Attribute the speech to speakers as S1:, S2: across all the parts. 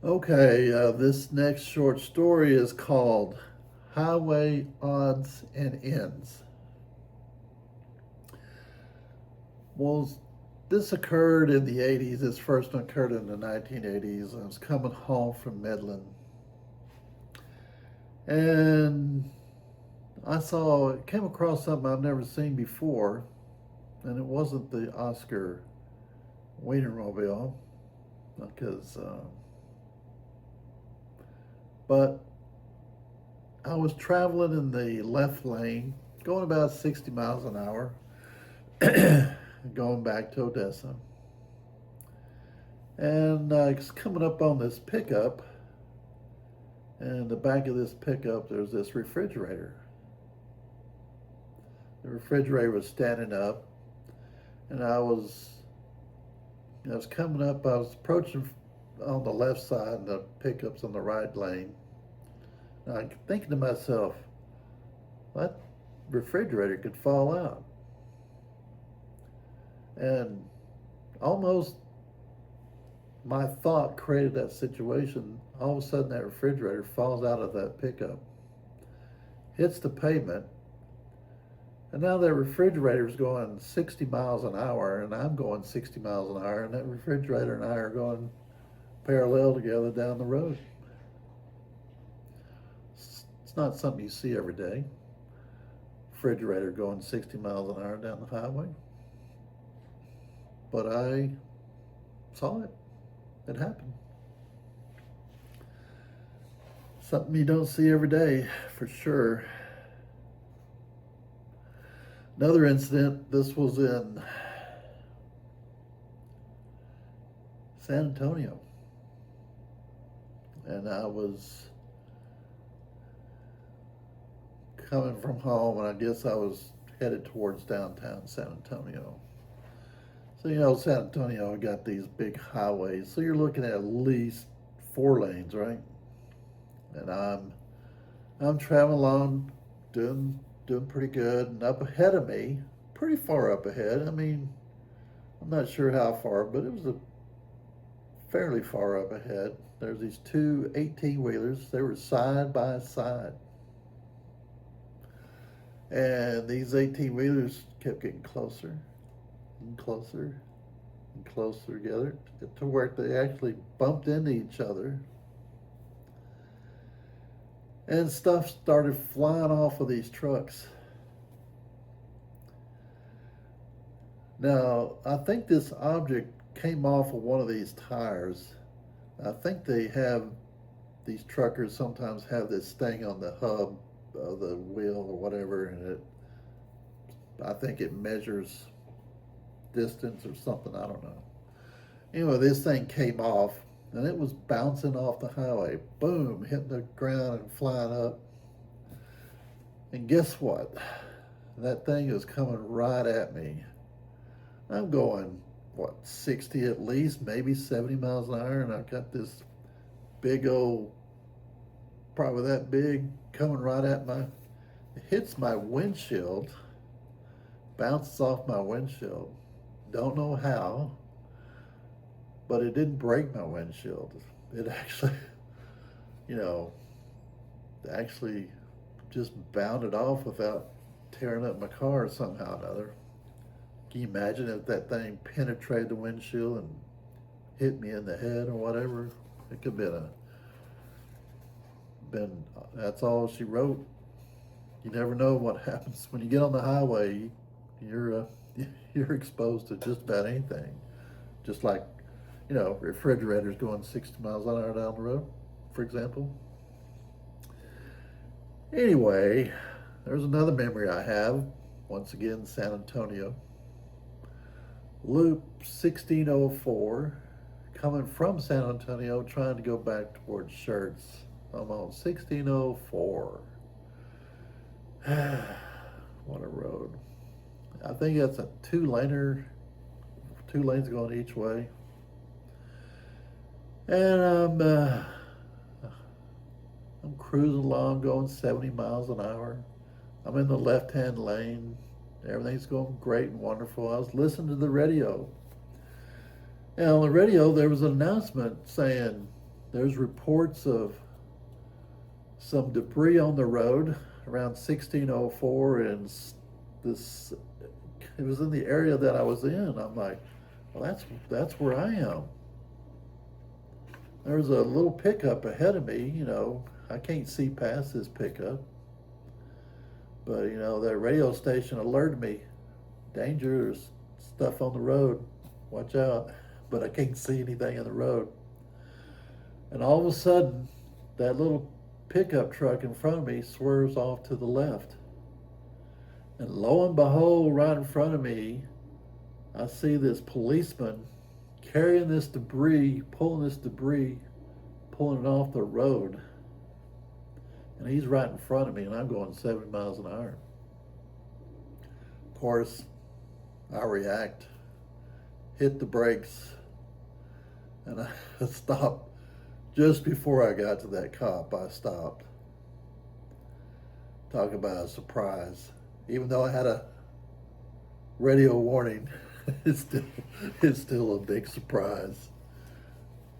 S1: Okay, this next short story is called Highway Odds and Ends. Well, this occurred in the 80s. This first occurred in the 1980s. I was coming home from Midland and came across something I've never seen before, and it wasn't the Oscar Wienermobile, because, but I was traveling in the left lane, going about 60 miles an hour, going back to Odessa. And it's coming up on this pickup, and in the back of this pickup, there's this refrigerator. The refrigerator was standing up, and I was coming up. I was approaching on the left side, and the pickup's on the right lane. And I'm thinking to myself, that refrigerator could fall out, and almost my thought created that situation. All of a sudden, that refrigerator falls out of that pickup, hits the pavement, and now that refrigerator is going 60 miles an hour, and I'm going 60 miles an hour, and that refrigerator and I are going parallel together down the road. It's not something you see every day. Refrigerator going 60 miles an hour down the highway. But I saw it. It happened. Something you don't see every day, for sure. Another incident, this was in San Antonio. And I was coming from home, and I guess I was headed towards downtown San Antonio. So, San Antonio got these big highways. So you're looking at least 4 lanes, right? And I'm traveling along, doing pretty good, and up ahead of me, pretty far up ahead. I mean, I'm not sure how far, but it was a fairly far up ahead. There's these two 18-wheelers. They were side by side. And these 18-wheelers kept getting closer and closer and closer together to where they actually bumped into each other. And stuff started flying off of these trucks. Now, I think this object came off of one of these tires. I think these truckers sometimes have this thing on the hub of the wheel or whatever, and I think it measures distance or something. I don't know. Anyway, this thing came off, and it was bouncing off the highway. Boom, hitting the ground and flying up. And guess what? That thing is coming right at me. I'm going, 60 at least, maybe 70 miles an hour, and I've got this big old, probably that big, coming right at it hits my windshield, bounces off my windshield. Don't know how, but it didn't break my windshield. It actually, you know, actually just bounded off without tearing up my car somehow or another. Can you imagine if that thing penetrated the windshield and hit me in the head or whatever? It could have been that's all she wrote. You never know what happens when you get on the highway. You're you're exposed to just about anything. Just like, refrigerators going 60 miles an hour down the road, for example. Anyway, there's another memory I have. Once again, San Antonio. Loop 1604, coming from San Antonio, trying to go back towards Schertz. I'm on 1604. What a road. I think that's a two-laner, 2 lanes going each way. And I'm cruising along, going 70 miles an hour. I'm in the left-hand lane. Everything's going great and wonderful. I was listening to the radio. And on the radio, there was an announcement saying, there's reports of some debris on the road around 1604, and this it was in the area that I was in. I'm like, well, that's where I am. There was a little pickup ahead of me. I can't see past this pickup, but that radio station alerted me, danger, there's stuff on the road, watch out. But I can't see anything in the road. And all of a sudden, that little pickup truck in front of me swerves off to the left. And lo and behold, right in front of me, I see this policeman carrying this debris, pulling it off the road. And he's right in front of me, and I'm going 70 miles an hour. Of course, I react, hit the brakes, and I stopped. Just before I got to that cop, I stopped. Talk about a surprise. Even though I had a radio warning, it's still a big surprise.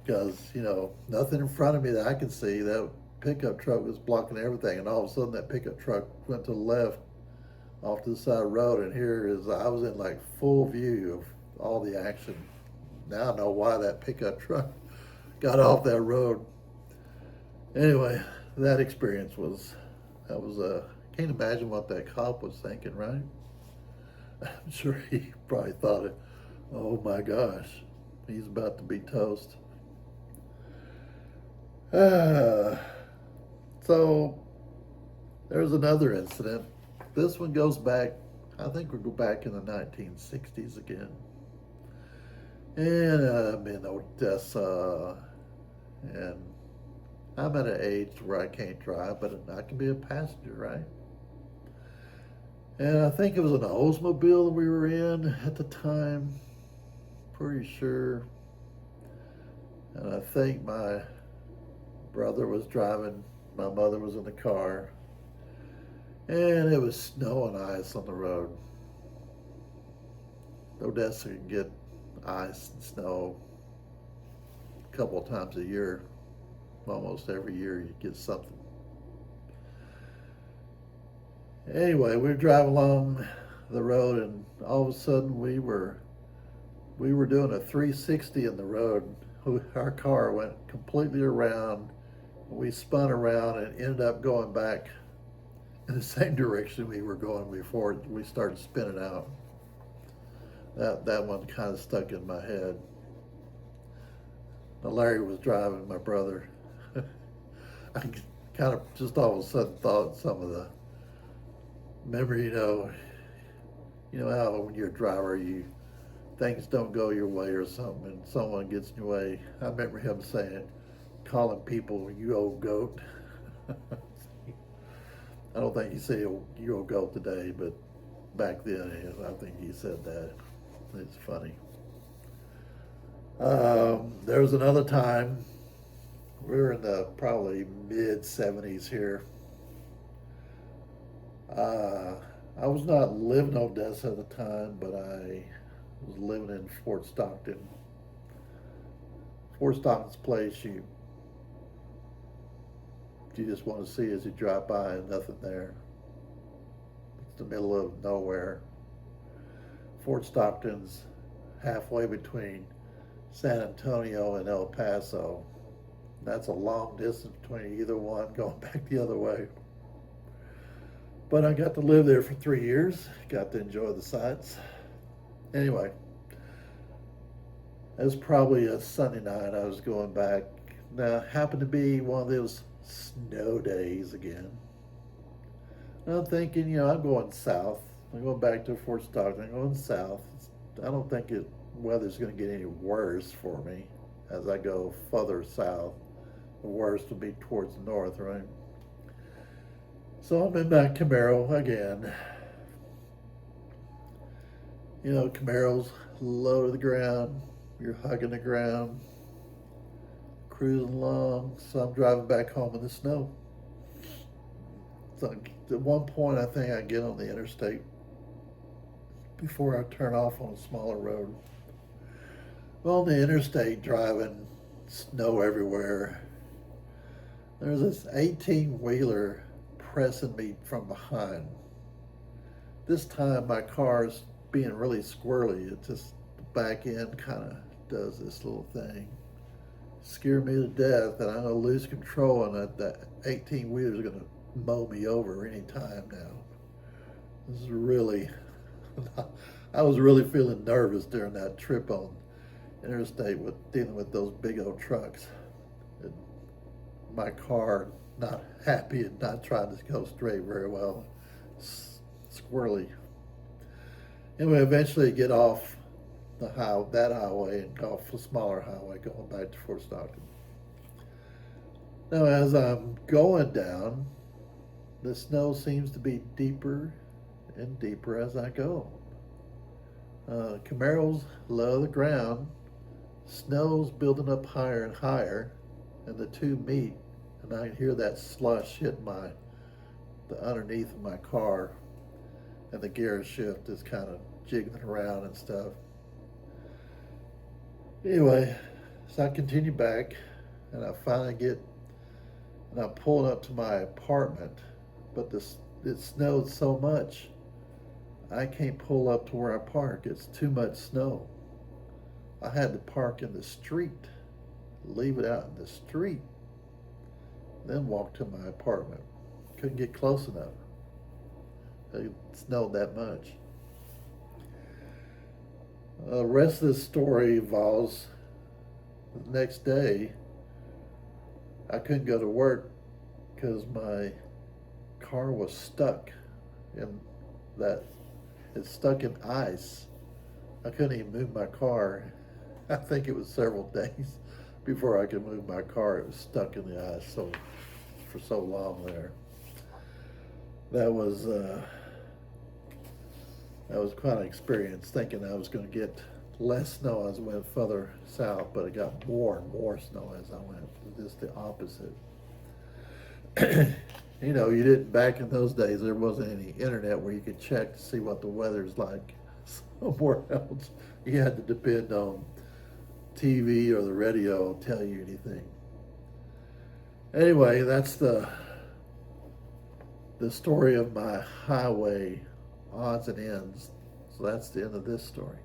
S1: Because, nothing in front of me that I could see. That pickup truck was blocking everything. And all of a sudden, that pickup truck went to the left off to the side of the road. And I was in like full view of all the action. Now I know why that pickup truck got off that road. Anyway, that experience can't imagine what that cop was thinking, right? I'm sure he probably thought, oh my gosh, he's about to be toast. So there's another incident. This one goes back, I think we'll go back in the 1960s again. And I'm in Odessa, and I'm at an age where I can't drive, but I can be a passenger, right? And I think it was an Oldsmobile that we were in at the time, pretty sure. And I think my brother was driving, my mother was in the car, and it was snow and ice on the road. Odessa can get ice and snow a couple of times a year. Almost every year you get something. Anyway, we were driving along the road, and all of a sudden we were doing a 360 in the road. Our car went completely around. We spun around and ended up going back in the same direction we were going before we started spinning out. That one kind of stuck in my head. Now, Larry was driving, my brother. I kind of just all of a sudden thought some of the memory, you know how when you're a driver, things don't go your way or something, and someone gets in your way. I remember him calling people, "You old goat." I don't think he said "you old goat" today, but back then, I think he said that. It's funny. There was another time, we were in the probably mid-70s here. I was not living in Odessa at the time, but I was living in Fort Stockton. Fort Stockton's a place you just want to see as you drive by, and nothing there. It's the middle of nowhere. Fort Stockton's halfway between San Antonio and El Paso. That's a long distance between either one, going back the other way. But I got to live there for 3 years, got to enjoy the sights. Anyway, it was probably a Sunday night. I was going back. Now, it happened to be one of those snow days again. And I'm thinking, I'm going south. I'm going back to Fort Stockton. I'm going south. I don't think weather's going to get any worse for me as I go further south. The worst will be towards the north, right? So I'm in my Camaro again. Camaro's low to the ground. You're hugging the ground, cruising along. So I'm driving back home in the snow. So at one point, I think I get on the interstate before I turn off on a smaller road. Well, on the interstate driving, snow everywhere. There's this 18-wheeler pressing me from behind. This time my car's being really squirrely. It just, the back end kind of does this little thing. Scare me to death, and I'm going to lose control, and that 18-wheeler is going to mow me over any time now. This is really, I was really feeling nervous during that trip on interstate with dealing with those big old trucks. And my car not happy and not trying to go straight very well. Squirrely. Anyway, eventually get off that highway and go off a smaller highway going back to Fort Stockton. Now, as I'm going down, the snow seems to be deeper and deeper as I go. Camaro's low to the ground, snow's building up higher and higher, and the two meet, and I hear that slush hit the underneath of my car, and the gear shift is kind of jiggling around and stuff. Anyway, so I continue back, and I finally and I'm pulling up to my apartment, but it snowed so much, I can't pull up to where I park. It's too much snow. I had to park in the street, leave it out in the street, then walk to my apartment. Couldn't get close enough. It snowed that much. The rest of the story involves the next day, I couldn't go to work because my car was stuck it's stuck in ice. I couldn't even move my car. I think it was several days before I could move my car. It was stuck in the ice for so long there. That was quite an experience, thinking I was going to get less snow as I went further south, but it got more and more snow as I went. Just the opposite. You know, back in those days, there wasn't any internet where you could check to see what the weather's like somewhere else. You had to depend on TV or the radio to tell you anything. Anyway, that's the story of my highway odds and ends. So that's the end of this story.